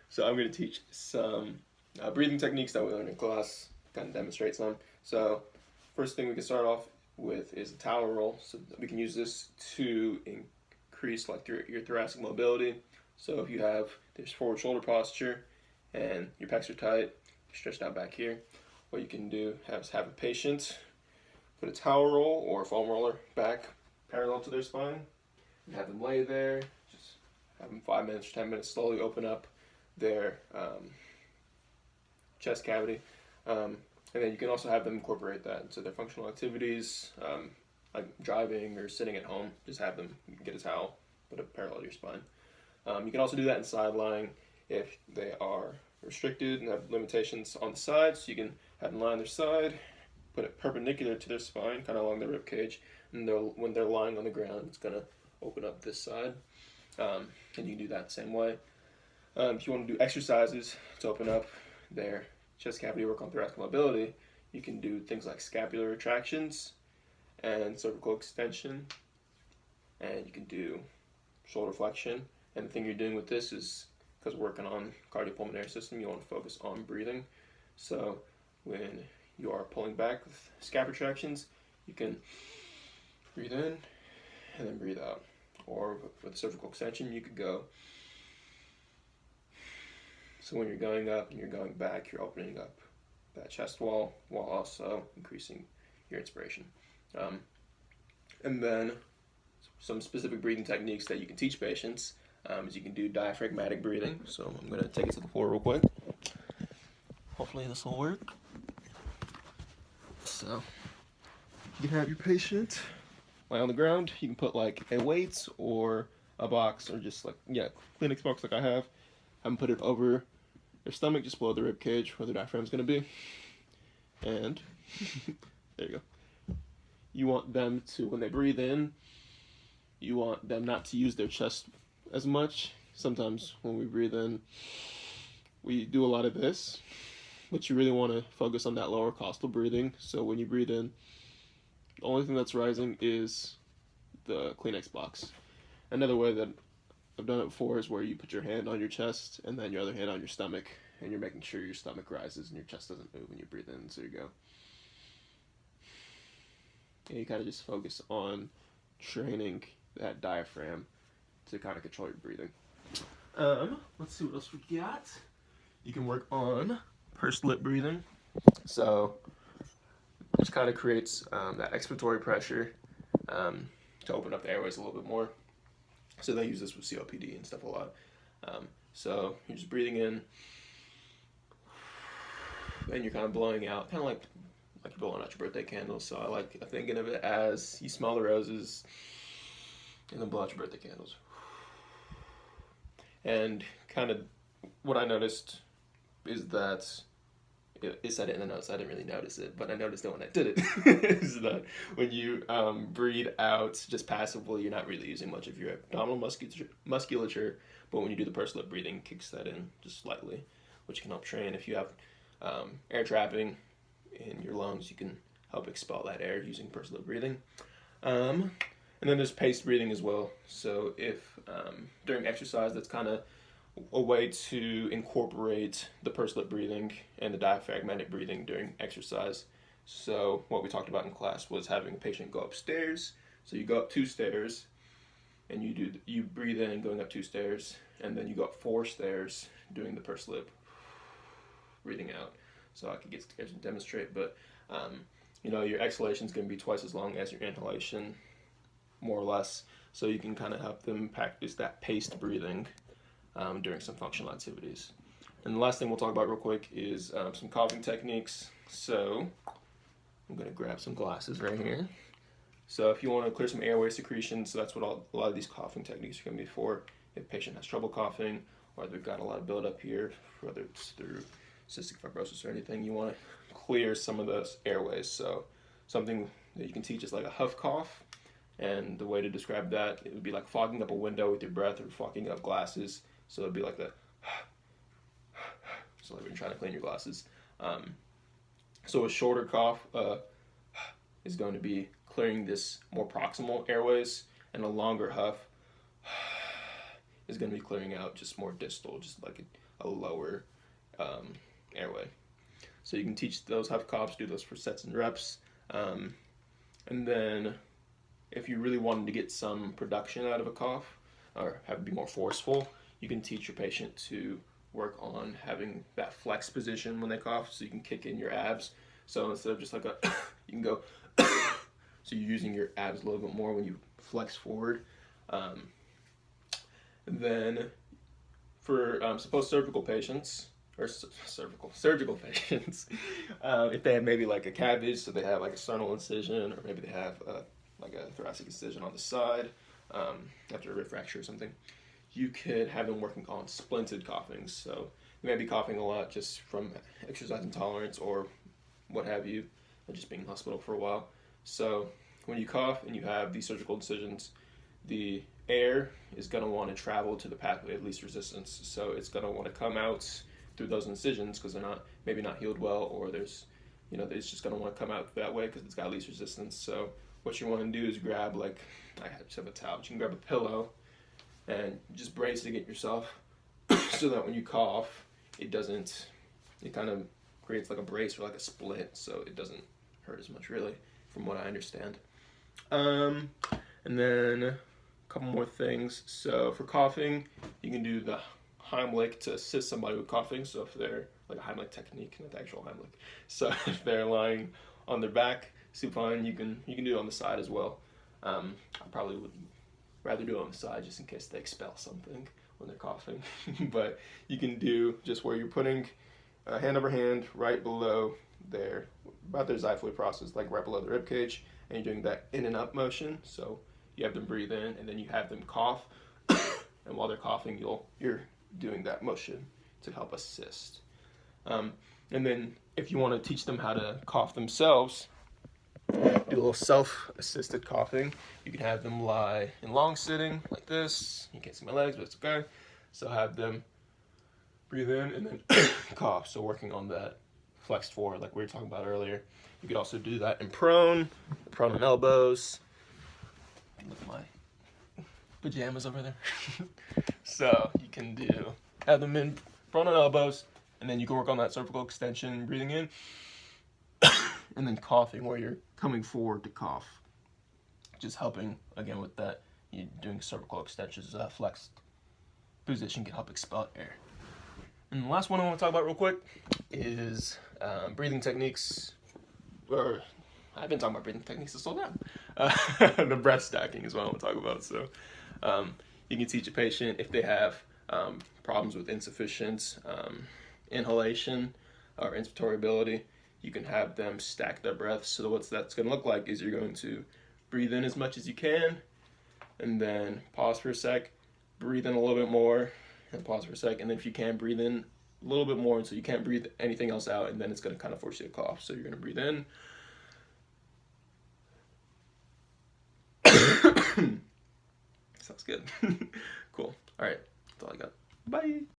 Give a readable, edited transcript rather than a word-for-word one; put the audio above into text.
So I'm going to teach some breathing techniques that we learned in class, kind of demonstrate some. So first thing we can start off with is a towel roll. So we can use this to increase like your thoracic mobility. So if you have this forward shoulder posture and your pecs are tight, you're stretched out back here, what you can do is have a patient put a towel roll or a foam roller back parallel to their spine and have them lay there. Just have them 5 minutes or 10 minutes, slowly open up their chest cavity. And then you can also have them incorporate that into their functional activities, like driving or sitting at home. Just have them get a towel, put it parallel to your spine. You can also do that in side lying if they are restricted and have limitations on the side. So you can have them lie on their side, put it perpendicular to their spine, kind of along their rib cage, and when they're lying on the ground, it's gonna open up this side. And you can do that the same way. If you want to do exercises to open up their chest cavity, work on thoracic mobility, you can do things like scapular retractions and cervical extension, and you can do shoulder flexion. And the thing you're doing with this is, because we're working on cardiopulmonary system, you want to focus on breathing. So when you are pulling back with scap retractions, you can breathe in and then breathe out. Or with cervical extension, you could go. So when you're going up and you're going back, you're opening up that chest wall while also increasing your inspiration. And then some specific breathing techniques that you can teach patients is you can do diaphragmatic breathing. So I'm going to take it to the floor real quick. Hopefully this will work. So you can have your patient lie on the ground. You can put like a weight or a box or just like, Kleenex box like I have. I'm put it over their stomach, just below the rib cage where the diaphragm's going to be. And there you go. You want them to, when they breathe in, you want them not to use their chest as much. Sometimes when we breathe in, we do a lot of this, but you really want to focus on that lower costal breathing. So when you breathe in, the only thing that's rising is the Kleenex box. Another way that I've done it before is where you put your hand on your chest and then your other hand on your stomach, and you're making sure your stomach rises and your chest doesn't move when you breathe in. So you go. And you kind of just focus on training that diaphragm to kind of control your breathing. Let's see what else we got. You can work on pursed lip breathing. So it just kind of creates that expiratory pressure to open up the airways a little bit more. So they use this with COPD and stuff a lot. So you're just breathing in, and you're kind of blowing out, kind of like you're blowing out your birthday candles. So I like thinking of it as you smell the roses, and then blow out your birthday candles. And kind of what I noticed is that it said it in the notes. I didn't really notice it, but I noticed it when I did it. Is that when you breathe out just passively, you're not really using much of your abdominal musculature, but when you do the pursed lip breathing, kicks that in just slightly, which can help train. If you have air trapping in your lungs, you can help expel that air using pursed lip breathing. And then there's paced breathing as well. So if during exercise, that's kind of a way to incorporate the pursed lip breathing and the diaphragmatic breathing during exercise. So what we talked about in class was having a patient go upstairs. So you go up 2 stairs, and you breathe in going up 2 stairs, and then you go up 4 stairs doing the pursed lip breathing out. So I could get scared and demonstrate, but your exhalation is going to be twice as long as your inhalation, more or less. So you can kind of help them practice that paced breathing during some functional activities. And the last thing we'll talk about real quick is some coughing techniques. So I'm going to grab some glasses right here. So if you want to clear some airway secretions, so that's what a lot of these coughing techniques are going to be for. If a patient has trouble coughing, or they've got a lot of buildup here, whether it's through cystic fibrosis or anything, you want to clear some of those airways. So something that you can teach is like a huff cough. And the way to describe that, it would be like fogging up a window with your breath or fogging up glasses. So it'd be like the so like when you're trying to clean your glasses. So a shorter cough is going to be clearing this more proximal airways, and a longer huff is going to be clearing out just more distal, just like a lower airway. So you can teach those type of coughs, do those for sets and reps. And then if you really wanted to get some production out of a cough or have it be more forceful, you can teach your patient to work on having that flex position when they cough, so you can kick in your abs. So instead of just like you can go, so you're using your abs a little bit more when you flex forward. And then for surgical patients, or surgical patients, if they have maybe like a CABG, so they have like a sternal incision, or maybe they have like a thoracic incision on the side after a rib fracture or something, you could have them working on splinted coughing. So you may be coughing a lot just from exercise intolerance or what have you, or just being in hospital for a while. So when you cough and you have these surgical incisions, the air is going to want to travel to the pathway of least resistance. So it's going to want to come out through those incisions because they're maybe not healed well, or it's just going to want to come out that way because it's got least resistance. So what you want to do is grab, like, I just have a towel, but you can grab a pillow and just brace it yourself so that when you cough, it kind of creates like a brace or like a split, so it doesn't hurt as much, really, from what I understand. And then a couple more things. So for coughing, you can do the Heimlich to assist somebody with coughing. So if they're like a Heimlich technique, not the actual Heimlich. So if they're lying on their back, supine, you can do it on the side as well. I probably would rather do it on the side just in case they expel something when they're coughing. But you can do just where you're putting hand over hand right below about their xiphoid process, like right below the rib cage, and you're doing that in and up motion. So you have them breathe in, and then you have them cough, and while they're coughing, you're doing that motion to help assist. And then if you want to teach them how to cough themselves, do a little self-assisted coughing. You can have them lie in long sitting like this. You can't see my legs, but it's okay. So have them breathe in and then cough. So working on that flexed forward like we were talking about earlier. You could also do that in prone on elbows. Look at my pajamas over there. So you can have them in prone on elbows, and then you can work on that cervical extension, breathing in, and then coughing where you're coming forward to cough. Just helping, again, with that, you're doing cervical extensions, flexed position can help expel air. And the last one I want to talk about real quick is breathing techniques, or I've been talking about breathing techniques to slow down. The breath stacking is what I want to talk about. So you can teach a patient if they have problems with insufficient inhalation or inspiratory ability, you can have them stack their breaths. So what that's going to look like is you're going to breathe in as much as you can, and then pause for a sec, breathe in a little bit more, and pause for a sec, and then if you can, breathe in a little bit more until you can't breathe anything else out, and then it's going to kind of force you to cough. So you're going to breathe in. Sounds good. Cool. All right. That's all I got. Bye.